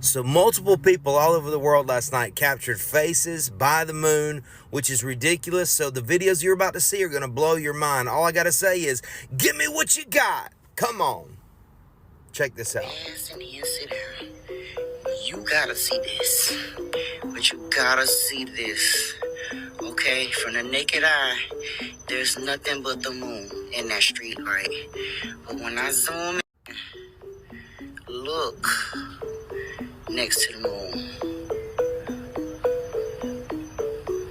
So multiple people all over the world last night captured faces by the moon, which is ridiculous. So the videos you're about to see are going to blow your mind. All I got to say is, give me what you got. Come on. Check this out. You gotta see this. But you gotta see this. Okay, from the naked eye, there's nothing but the moon in that street, right? But when I zoom in, look next to the moon.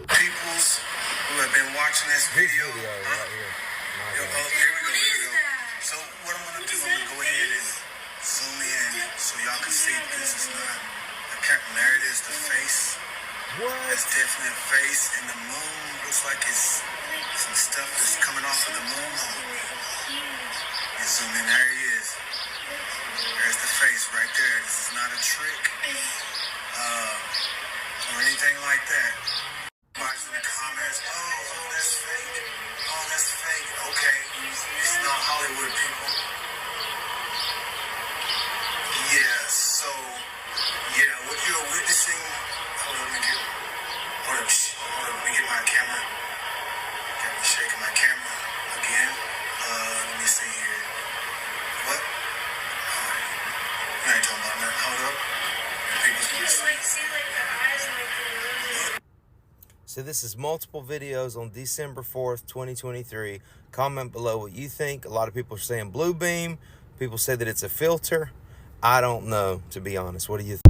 Peoples who have been watching this video. Here we go. So what I'm gonna do, I'm gonna go ahead and zoom in so y'all can see this is not the camera. There it is, the face. What? That's definitely a face, and the moon looks like it's some stuff that's coming off of the moon. You zoom in, there he is. There's the face right there. This is not a trick or anything like that. Watch in the comments, that's fake. Oh, that's fake. Okay, it's not Hollywood, people. Yeah, so, what you're witnessing, hold on, let me get my camera. Got me shaking my camera again. Let me see here. What? You ain't talking about nothing. Hold up. So this is multiple videos on December 4th, 2023. Comment below what you think. A lot of people are saying blue beam. People say that it's a filter. I don't know, to be honest. What do you think?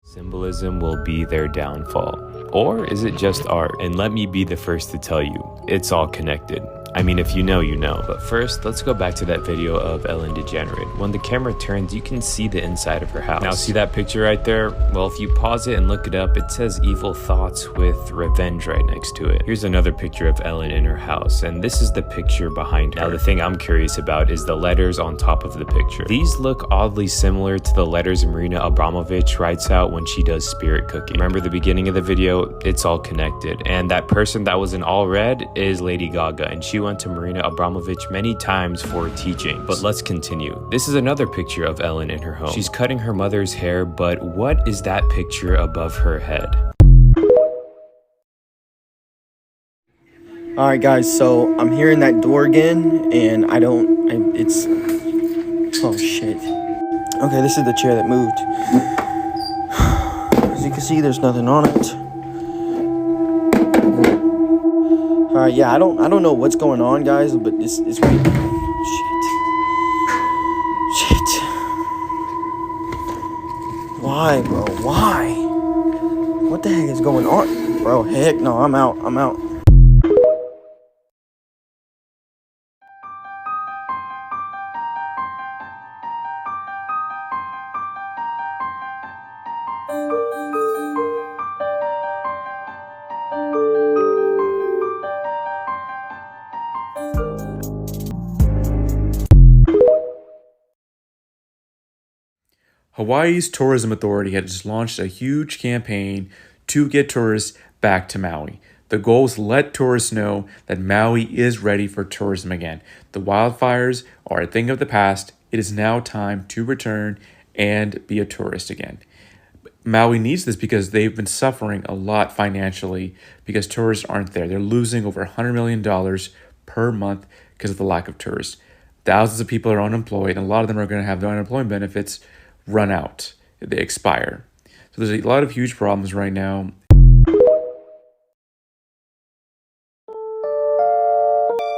Symbolism will be their downfall. Or is it just art? And let me be the first to tell you, it's all connected. I mean, if you know, you know. But first, let's go back to that video of Ellen DeGenerate. When the camera turns, you can see the inside of her house. Now, see that picture right there? Well, if you pause it and look it up, it says evil thoughts with revenge right next to it. Here's another picture of Ellen in her house, and this is the picture behind her. Now, the thing I'm curious about is the letters on top of the picture. These look oddly similar to the letters Marina Abramovich writes out when she does spirit cooking. Remember the beginning of the video? It's all connected. And that person that was in all red is Lady Gaga, and she went to Marina Abramovich many times for teaching. But let's continue. This is another picture of Ellen in her home. She's cutting her mother's hair, but what is that picture above her head? Alright guys, so I'm hearing that door again, and it's... Oh shit. Okay, this is the chair that moved. As you can see, there's nothing on it. Alright, yeah, I don't know what's going on, guys, but it's weird. Shit. Why, bro? Why? What the heck is going on? Bro, heck no, I'm out. Hawaii's tourism authority had just launched a huge campaign to get tourists back to Maui. The goal is to let tourists know that Maui is ready for tourism again. The wildfires are a thing of the past. It is now time to return and be a tourist again. Maui needs this because they've been suffering a lot financially because tourists aren't there. They're losing over $100 million per month because of the lack of tourists. Thousands of people are unemployed, and a lot of them are going to have their unemployment benefits run out. They expire. So there's a lot of huge problems right now.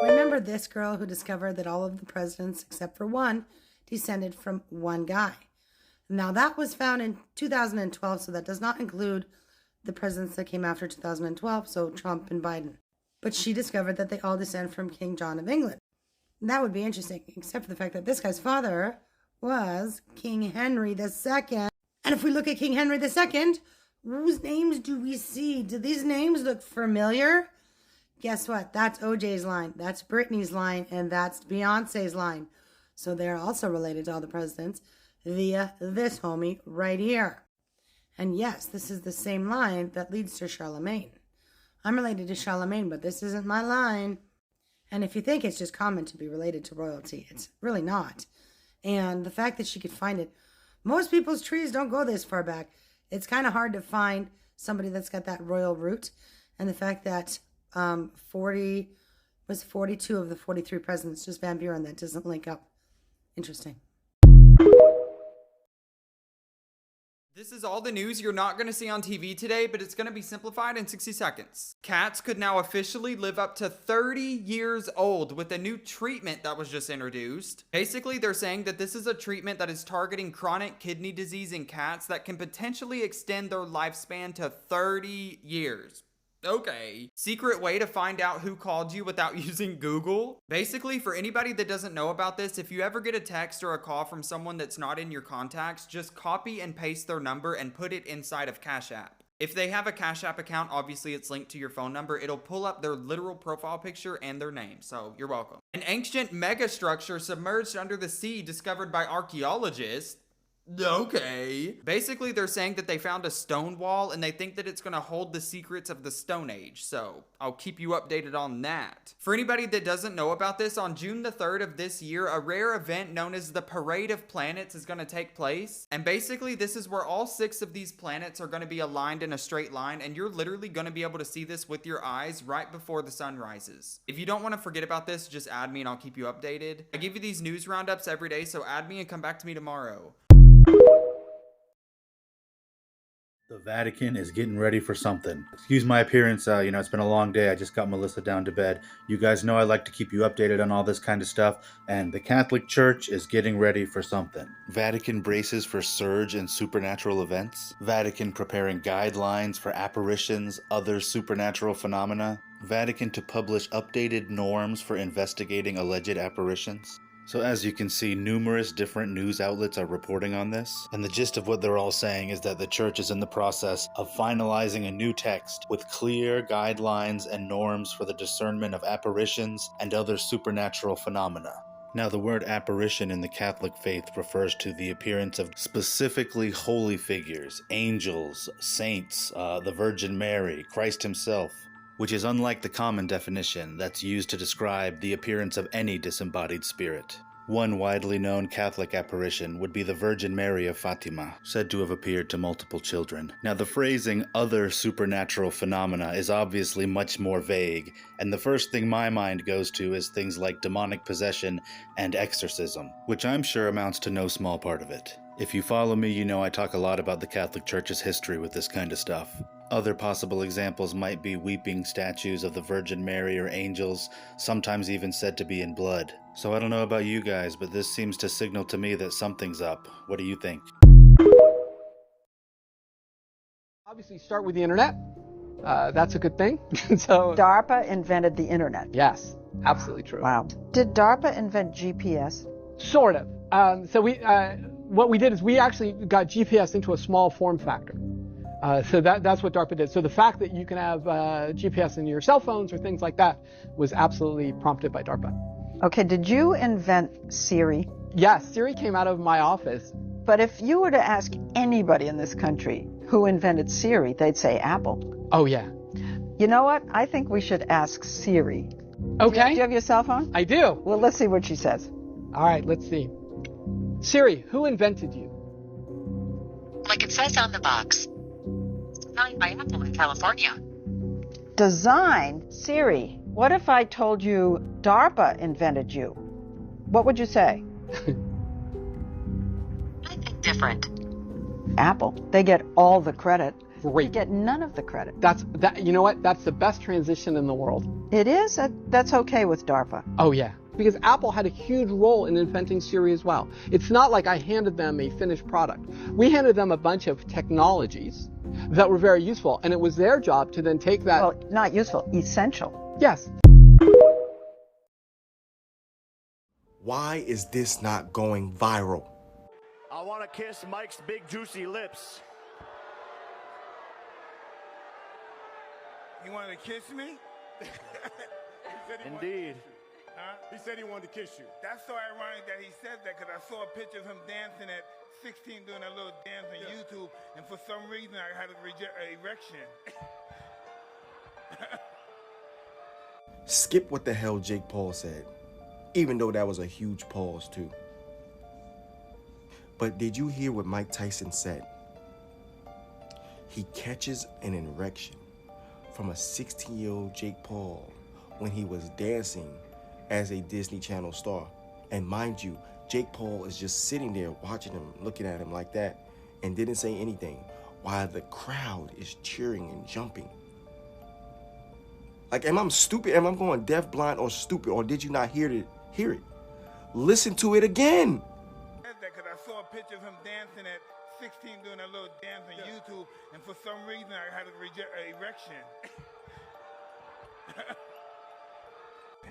Remember this girl who discovered that all of the presidents, except for one, descended from one guy. Now that was found in 2012, so that does not include the presidents that came after 2012, so Trump and Biden. But she discovered that they all descend from King John of England. That would be interesting, except for the fact that this guy's father was King Henry II. And if we look at King Henry II, whose names do we see? Do these names look familiar? Guess what? That's OJ's line, that's Britney's line, and that's Beyonce's line. So they're also related to all the presidents via this homie right here. And yes, this is the same line that leads to Charlemagne. I'm related to Charlemagne, but this isn't my line. And if you think it's just common to be related to royalty, it's really not. And the fact that she could find it, most people's trees don't go this far back. It's kind of hard to find somebody that's got that royal root. And the fact that 42 of the 43 presidents, just Van Buren, that doesn't link up. Interesting. This is all the news you're not going to see on TV today, but it's going to be simplified in 60 seconds. Cats could now officially live up to 30 years old with a new treatment that was just introduced. Basically, they're saying that this is a treatment that is targeting chronic kidney disease in cats that can potentially extend their lifespan to 30 years. Okay. Secret way to find out who called you without using Google? Basically, for anybody that doesn't know about this, if you ever get a text or a call from someone that's not in your contacts, just copy and paste their number and put it inside of Cash App. If they have a Cash App account, obviously it's linked to your phone number. It'll pull up their literal profile picture and their name, so you're welcome. An ancient megastructure submerged under the sea discovered by archaeologists. Okay. Basically, they're saying that they found a stone wall and they think that it's going to hold the secrets of the Stone Age. So I'll keep you updated on that. For anybody that doesn't know about this, on June the 3rd of this year, a rare event known as the Parade of Planets is going to take place. And basically, this is where all 6 of these planets are going to be aligned in a straight line. And you're literally going to be able to see this with your eyes right before the sun rises. If you don't want to forget about this, just add me and I'll keep you updated. I give you these news roundups every day, so add me and come back to me tomorrow. The Vatican is getting ready for something. Excuse my appearance, it's been a long day. I just got Melissa down to bed. You guys know I like to keep you updated on all this kind of stuff, and the Catholic Church is getting ready for something. Vatican braces for surge in supernatural events. Vatican preparing guidelines for apparitions, other supernatural phenomena. Vatican to publish updated norms for investigating alleged apparitions. So as you can see, numerous different news outlets are reporting on this, and the gist of what they're all saying is that the church is in the process of finalizing a new text with clear guidelines and norms for the discernment of apparitions and other supernatural phenomena. Now, the word apparition in the Catholic faith refers to the appearance of specifically holy figures, angels, saints, the Virgin Mary, Christ himself, which is unlike the common definition that's used to describe the appearance of any disembodied spirit. One widely known Catholic apparition would be the Virgin Mary of Fatima, said to have appeared to multiple children. Now, the phrasing other supernatural phenomena is obviously much more vague, and the first thing my mind goes to is things like demonic possession and exorcism, which I'm sure amounts to no small part of it. If you follow me, you know I talk a lot about the Catholic Church's history with this kind of stuff. Other possible examples might be weeping statues of the Virgin Mary or angels, sometimes even said to be in blood. So I don't know about you guys, but this seems to signal to me that something's up. What do you think? Obviously, start with the internet. That's a good thing. So DARPA invented the internet. Yes, absolutely true. Wow. Did DARPA invent GPS? Sort of. What we did is we actually got GPS into a small form factor. So that's what DARPA did. So the fact that you can have GPS in your cell phones or things like that was absolutely prompted by DARPA. Okay, did you invent Siri? Yes, Siri came out of my office. But if you were to ask anybody in this country who invented Siri, they'd say Apple. Oh, yeah. You know what? I think we should ask Siri. Okay. Do you have your cell phone? I do. Well, let's see what she says. All right, let's see. Siri, who invented you? Like it says on the box. Designed by Apple in California. Design? Siri, what if I told you DARPA invented you? What would you say? I think different. Apple. They get all the credit. Great. We get none of the credit. You know what? That's the best transition in the world. It is? That's okay with DARPA. Oh, yeah. Because Apple had a huge role in inventing Siri as well. It's not like I handed them a finished product. We handed them a bunch of technologies that were very useful, and it was their job to then take that... Well, not useful, essential. Yes. Why is this not going viral? I want to kiss Mike's big juicy lips. You wanted to kiss me? Indeed. Huh? He said he wanted to kiss you. That's so ironic that he said that, because I saw a picture of him dancing at 16 doing that little dance on YouTube, and for some reason I had an erection. Skip what the hell Jake Paul said, even though that was a huge pause too. But did you hear what Mike Tyson said? He catches an erection from a 16-year-old Jake Paul when he was dancing as a Disney Channel star. And mind you, Jake Paul is just sitting there watching him, looking at him like that, and didn't say anything, while the crowd is cheering and jumping. Like, am I stupid? Am I going deaf, blind, or stupid? Or did you not hear it? Listen to it again. Because I saw a picture of him dancing at 16 doing that little dance on YouTube, and for some reason I had an erection.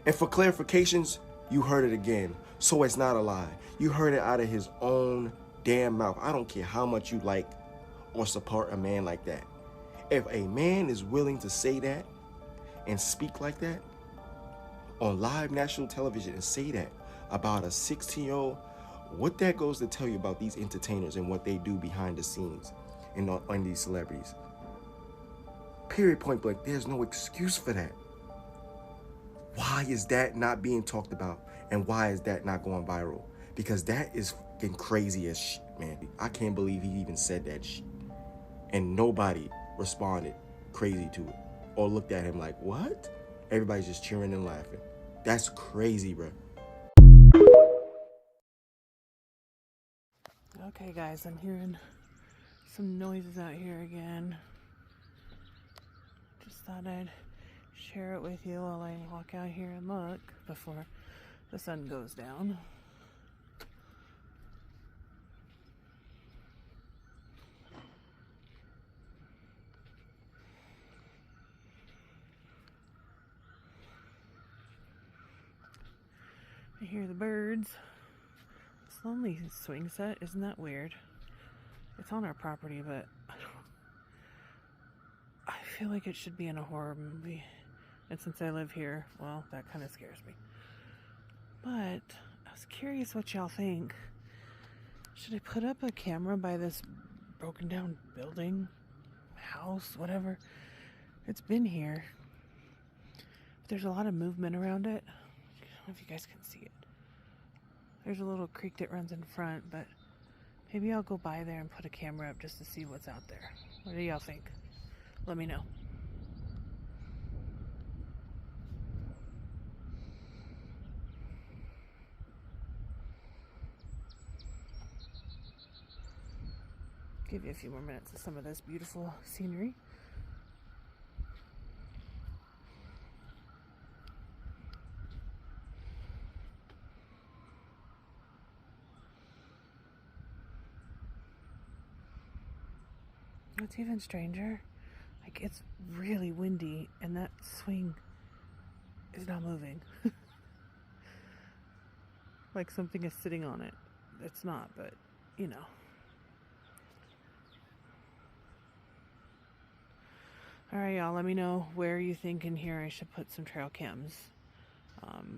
And for clarifications, you heard it again. So it's not a lie. You heard it out of his own damn mouth. I don't care how much you like or support a man like that. If a man is willing to say that and speak like that on live national television and say that about a 16-year-old, what that goes to tell you about these entertainers and what they do behind the scenes and on these celebrities. Period, point blank. There's no excuse for that. Why is that not being talked about? And why is that not going viral? Because that is fucking crazy as shit, man. I can't believe he even said that shit. And nobody responded crazy to it or looked at him like, what? Everybody's just cheering and laughing. That's crazy, bro. Okay, guys, I'm hearing some noises out here again. Just thought I'd share it with you while I walk out here and look before the sun goes down. I hear the birds. This lonely swing set, isn't that weird? It's on our property, but I feel like it should be in a horror movie. And since I live here, well, that kind of scares me. But I was curious what y'all think. Should I put up a camera by this broken down building, house, whatever? It's been here. But there's a lot of movement around it. I don't know if you guys can see it. There's a little creek that runs in front, but maybe I'll go by there and put a camera up just to see what's out there. What do y'all think? Let me know. Give you a few more minutes of some of this beautiful scenery. What's even stranger, like, it's really windy and that swing is not moving. Like something is sitting on it. It's not, but you know. Alright, y'all, let me know where you think in here I should put some trail cams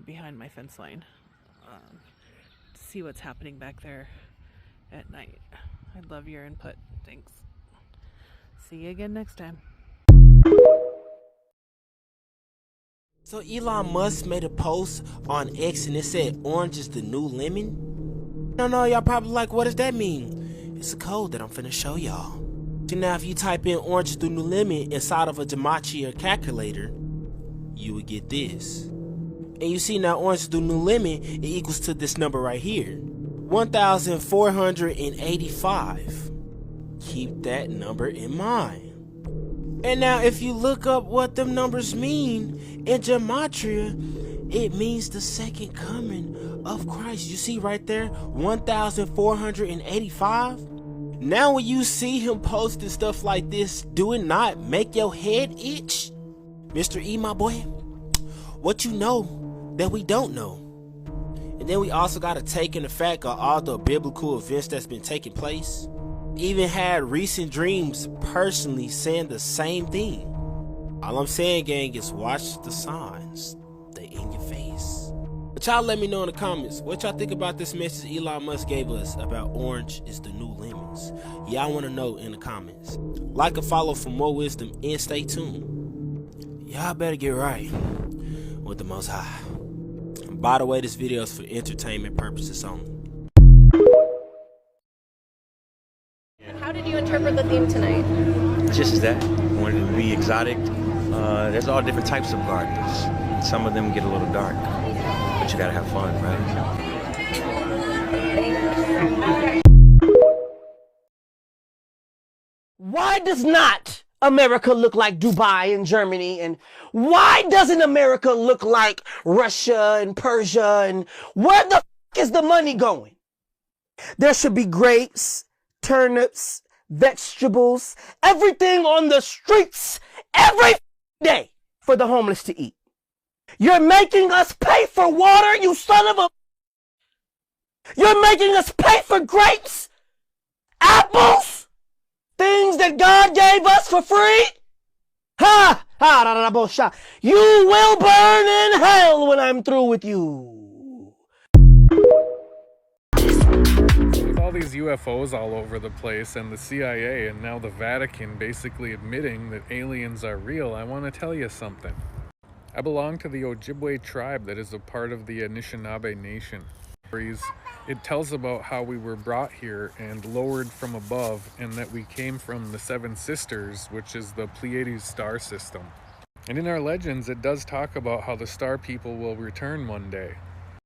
behind my fence line to see what's happening back there at night. I'd love your input. Thanks. See you again next time. So Elon Musk made a post on X and it said orange is the new lemon. I don't know, y'all probably like, what does that mean? It's a code that I'm finna show y'all. So now if you type in orange is the new lemon inside of a gematria calculator, you would get this. And you see now orange is the new lemon, it equals to this number right here. 1,485. Keep that number in mind. And now if you look up what them numbers mean in gematria, it means the second coming of Christ. You see right there, 1,485. Now when you see him posting stuff like this, do it not make your head itch? Mr. E, my boy, what you know that we don't know. And then we also got to take in the fact of all the biblical events that's been taking place. Even had recent dreams personally saying the same thing. All I'm saying, gang, is watch the signs. They in your face. But y'all let me know in the comments what y'all think about this message Elon Musk gave us about orange is the new lemons. Y'all want to know in the comments. Like and follow for more wisdom and stay tuned. Y'all better get right with the Most High. And by the way, this video is for entertainment purposes only. How did you interpret the theme tonight? Just as that. Wanted it to be exotic. There's all different types of gardens. Some of them get a little dark, but you gotta have fun, right? Why does not America look like Dubai and Germany? And why doesn't America look like Russia and Persia? And where the f is the money going? There should be grapes, turnips, vegetables, everything on the streets every day for the homeless to eat. You're making us pay for water, you son of a... You're making us pay for grapes, apples, things that God gave us for free. Ha! Ha! Da, da, da, bullshit. You will burn in hell when I'm through with you. With all these UFOs all over the place and the CIA and now the Vatican basically admitting that aliens are real, I want to tell you something. I belong to the Ojibwe tribe that is a part of the Anishinaabe Nation. It tells about how we were brought here and lowered from above, and that we came from the Seven Sisters, which is the Pleiades star system. And in our legends, it does talk about how the star people will return one day.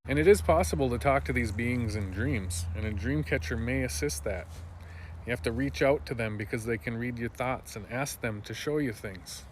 And it is possible to talk to these beings in dreams, and a dream catcher may assist that. You have to reach out to them because they can read your thoughts and ask them to show you things.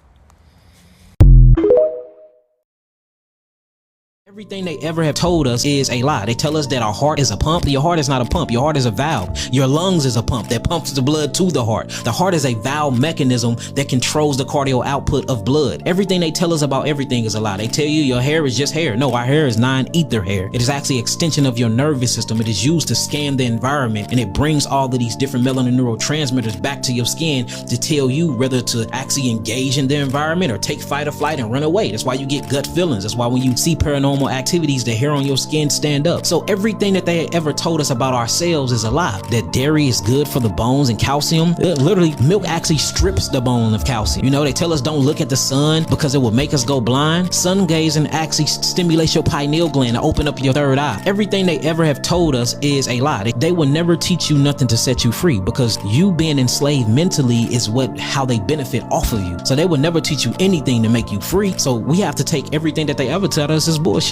Everything they ever have told us is a lie. They tell us that our heart is a pump. Your heart is not a pump. Your heart is a valve. Your lungs is a pump that pumps the blood to the heart. The heart is a valve mechanism that controls the cardio output of blood. Everything they tell us about everything is a lie. They tell you your hair is just hair. No, our hair is non-ether hair. It is actually an extension of your nervous system. It is used to scan the environment, and it brings all of these different melanin neurotransmitters back to your skin to tell you whether to actually engage in the environment or take fight or flight and run away. That's why you get gut feelings. That's why when you see paranormal activities, the hair on your skin stand up. So everything that they ever told us about ourselves is a lie. That dairy is good for the bones and calcium. Literally, milk actually strips the bone of calcium. You know, they tell us don't look at the sun because it will make us go blind. Sun gazing actually stimulates your pineal gland to open up your third eye. Everything they ever have told us is a lie. They will never teach you nothing to set you free, because you being enslaved mentally is how they benefit off of you. So they will never teach you anything to make you free. So we have to take everything that they ever tell us as bullshit.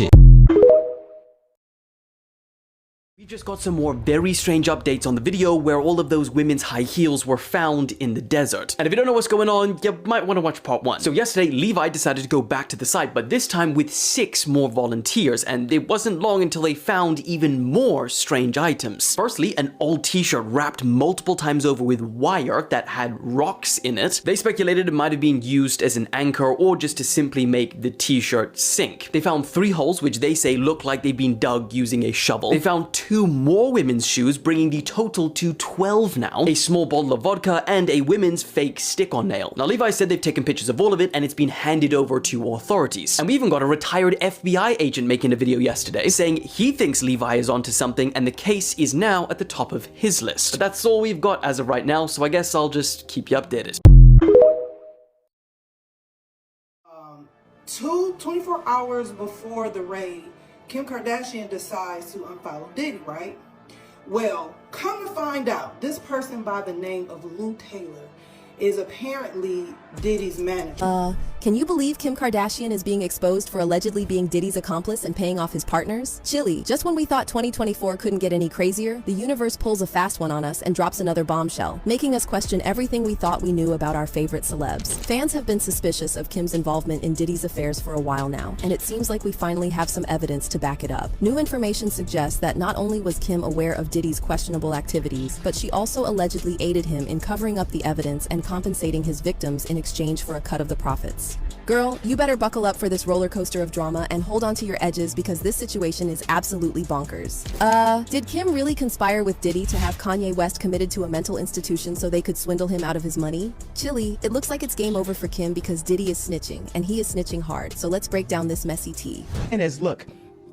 We just got some more very strange updates on the video where all of those women's high heels were found in the desert. And if you don't know what's going on, you might want to watch part 1. So yesterday, Levi decided to go back to the site, but this time with 6 more volunteers, and it wasn't long until they found even more strange items. Firstly, an old t-shirt wrapped multiple times over with wire that had rocks in it. They speculated it might have been used as an anchor or just to simply make the t-shirt sink. They found 3 holes which they say look like they've been dug using a shovel. They found 2 more women's shoes, bringing the total to 12 now, a small bottle of vodka, and a women's fake stick-on nail. Now, Levi said they've taken pictures of all of it, and it's been handed over to authorities. And we even got a retired FBI agent making a video yesterday, saying he thinks Levi is onto something, and the case is now at the top of his list. But that's all we've got as of right now, so I guess I'll just keep you updated. 24 hours before the raid, Kim Kardashian decides to unfollow Diddy, right? Well, come to find out, this person by the name of Lou Taylor is apparently Diddy's manager. Can you believe Kim Kardashian is being exposed for allegedly being Diddy's accomplice and paying off his partners? Chilly, just when we thought 2024 couldn't get any crazier, the universe pulls a fast one on us and drops another bombshell, making us question everything we thought we knew about our favorite celebs. Fans have been suspicious of Kim's involvement in Diddy's affairs for a while now, and it seems like we finally have some evidence to back it up. New information suggests that not only was Kim aware of Diddy's questionable activities, but she also allegedly aided him in covering up the evidence and compensating his victims in exchange for a cut of the profits. next. Girl, you better buckle up for this roller coaster of drama and hold on to your edges because this situation is absolutely bonkers. Did Kim really conspire with Diddy to have Kanye West committed to a mental institution so they could swindle him out of his money? Chili, it looks like it's game over for Kim because Diddy is snitching, and he is snitching hard, so let's break down this messy tea. And look,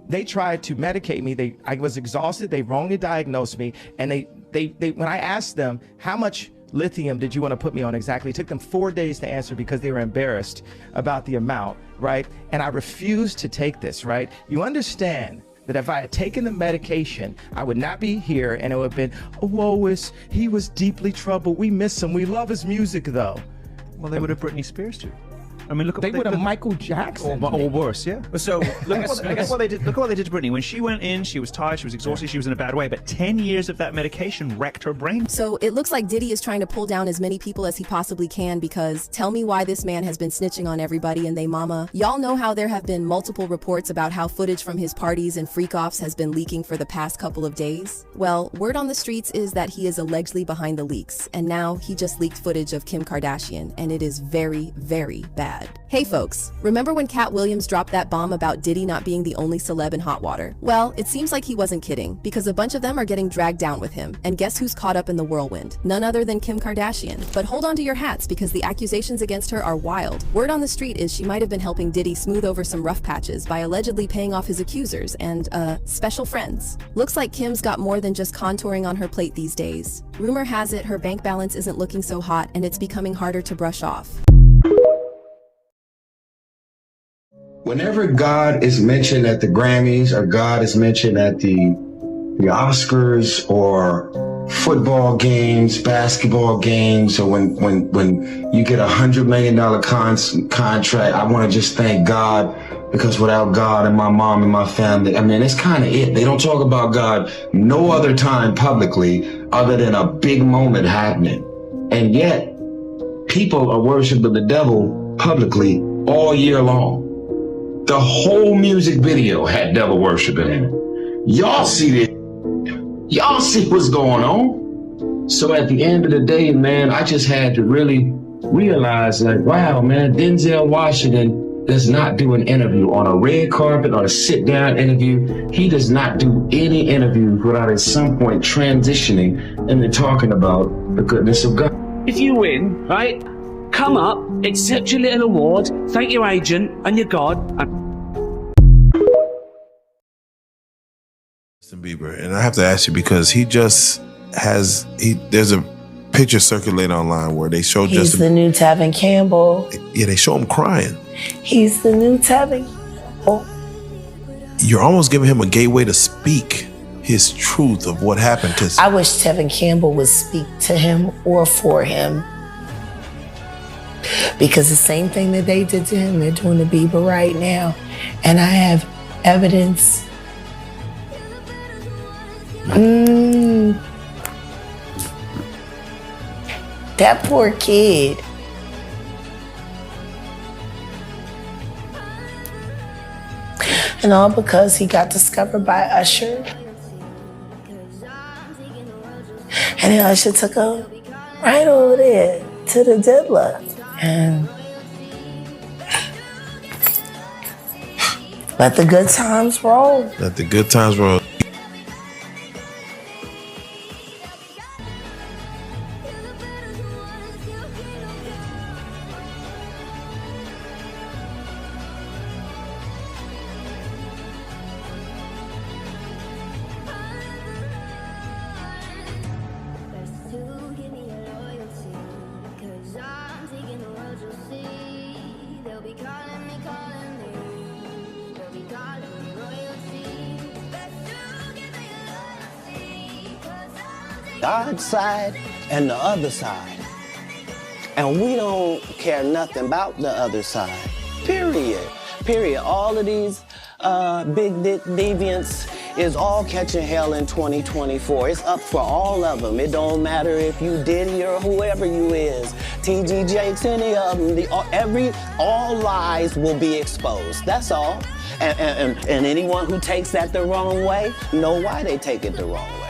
they tried to medicate me. I was exhausted. They wrongly diagnosed me, and they when I asked them how much lithium did you want to put me on exactly, it took them 4 days to answer because they were embarrassed about the amount, right? And I refused to take this, right? You understand that if I had taken the medication, I would not be here, and it would have been, oh, he was deeply troubled. We miss him. We love his music, though. Well, they would have Britney Spears too. I mean, look at they would have Michael Jackson, or worse, yeah. So look at what they did. Look at what they did to Britney. When she went in, she was tired, she was exhausted, she was in a bad way. But 10 years of that medication wrecked her brain. So it looks like Diddy is trying to pull down as many people as he possibly can because tell me why this man has been snitching on everybody and they mama. Y'all know how there have been multiple reports about how footage from his parties and freak-offs has been leaking for the past couple of days. Well, word on the streets is that he is allegedly behind the leaks, and now he just leaked footage of Kim Kardashian, and it is very, very bad. Hey folks, remember when Cat Williams dropped that bomb about Diddy not being the only celeb in hot water? Well, it seems like he wasn't kidding, because a bunch of them are getting dragged down with him, and guess who's caught up in the whirlwind? None other than Kim Kardashian. But hold on to your hats, because the accusations against her are wild. Word on the street is she might have been helping Diddy smooth over some rough patches by allegedly paying off his accusers and, special friends. Looks like Kim's got more than just contouring on her plate these days. Rumor has it her bank balance isn't looking so hot, and it's becoming harder to brush off. Whenever God is mentioned at the Grammys or God is mentioned at the Oscars or football games, basketball games, or when you get $100 million contract, I want to just thank God, because without God and my mom and my family, I mean, it's kind of it. They don't talk about God no other time publicly other than a big moment happening. And yet, people are worshiping the devil publicly all year long. The whole music video had devil worshiping in it. Y'all see this. Y'all see what's going on. So at the end of the day, man, I just had to really realize, like, wow, man, Denzel Washington does not do an interview on a red carpet or a sit-down interview. He does not do any interviews without at some point transitioning into talking about the goodness of God. If you win, right, come up, accept your little award, thank your agent and your God. Bieber, and I have to ask you because there's a picture circulating online where they show He's the new Tevin Campbell. Yeah, they show him crying. He's the new Tevin Campbell. You're almost giving him a gateway to speak his truth of what happened to him. I wish Tevin Campbell would speak to him or for him. Because the same thing that they did to him, they're doing to Bieber right now. And I have evidence. That poor kid. And all because he got discovered by Usher. And then Usher took him right over there to the deadlock. And let the good times roll. Let the good times roll. God's side and the other side. And we don't care nothing about the other side. Period. Period. All of these big deviants is all catching hell in 2024. It's up for all of them. It don't matter if you Diddy or whoever you is. TG Jakes, any of them. All lies will be exposed. That's all. And anyone who takes that the wrong way, know why they take it the wrong way.